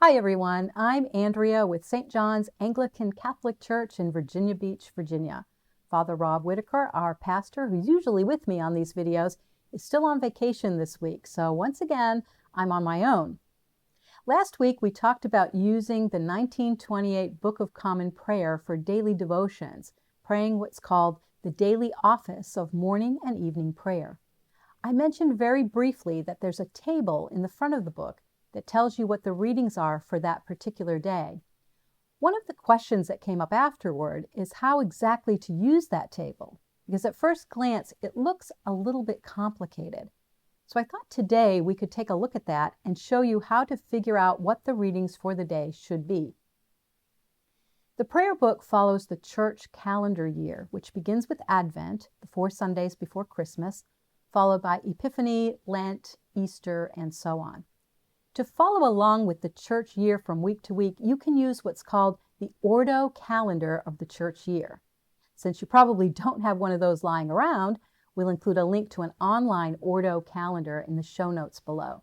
Hi everyone, I'm Andrea with St. John's Anglican Catholic Church in Virginia Beach, Virginia. Father Rob Whitaker, our pastor, who's usually with me on these videos, is still on vacation this week, so once again, I'm on my own. Last week we talked about using the 1928 Book of Common Prayer for daily devotions, praying what's called the daily office of morning and evening prayer. I mentioned very briefly that there's a table in the front of the book that tells you what the readings are for that particular day. One of the questions that came up afterward is how exactly to use that table, because at first glance it looks a little bit complicated. So I thought today we could take a look at that and show you how to figure out what the readings for the day should be. The prayer book follows the church calendar year, which begins with Advent, the 4 Sundays before Christmas, followed by Epiphany, Lent, Easter, and so on. To follow along with the church year from week to week, you can use what's called the Ordo calendar of the church year. Since you probably don't have one of those lying around, we'll include a link to an online Ordo calendar in the show notes below.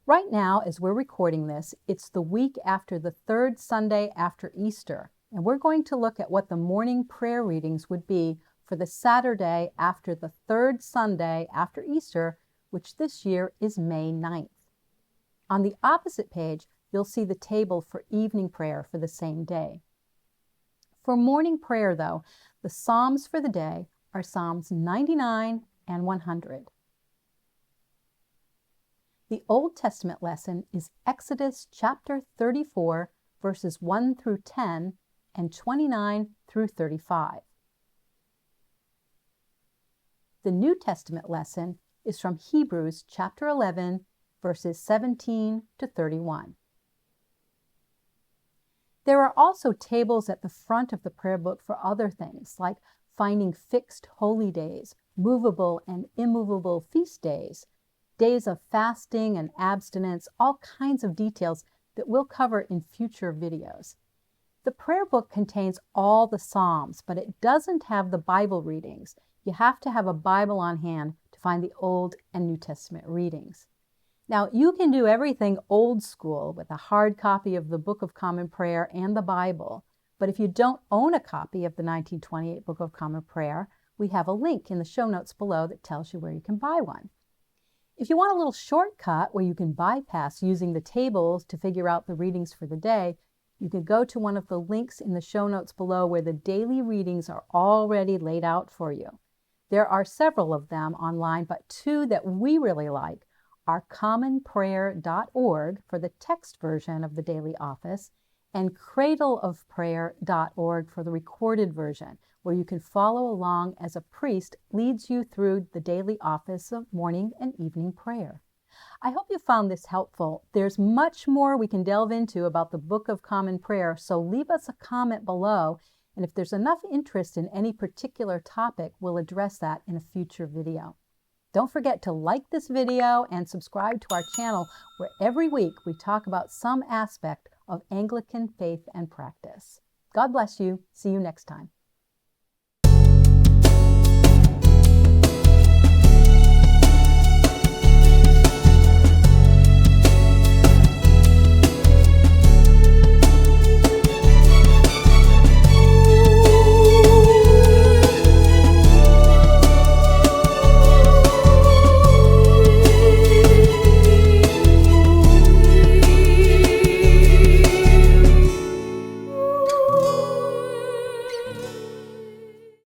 Right now, as we're recording this, it's the week after the 3rd Sunday after Easter, and we're going to look at what the morning prayer readings would be for the Saturday after the 3rd Sunday after Easter, which this year is May 9th. On the opposite page, you'll see the table for evening prayer for the same day. For morning prayer, though, the Psalms for the day are Psalms 99 and 100. The Old Testament lesson is Exodus chapter 34, verses 1 through 10 and 29 through 35. The New Testament lesson is from Hebrews chapter 11, verses 17 to 31. There are also tables at the front of the prayer book for other things, like finding fixed holy days, movable and immovable feast days, days of fasting and abstinence, all kinds of details that we'll cover in future videos. The prayer book contains all the Psalms, but it doesn't have the Bible readings. You have to have a Bible on hand to find the Old and New Testament readings. Now, you can do everything old school with a hard copy of the Book of Common Prayer and the Bible, but if you don't own a copy of the 1928 Book of Common Prayer, we have a link in the show notes below that tells you where you can buy one. If you want a little shortcut where you can bypass using the tables to figure out the readings for the day, you can go to one of the links in the show notes below where the daily readings are already laid out for you. There are several of them online, but 2 that we really like are commonprayer.org for the text version of the daily office and cradleofprayer.org for the recorded version, where you can follow along as a priest leads you through the daily office of morning and evening prayer. I hope you found this helpful. There's much more we can delve into about the Book of Common Prayer, so leave us a comment below, and if there's enough interest in any particular topic, we'll address that in a future video. Don't forget to like this video and subscribe to our channel, where every week we talk about some aspect of Anglican faith and practice. God bless you. See you next time.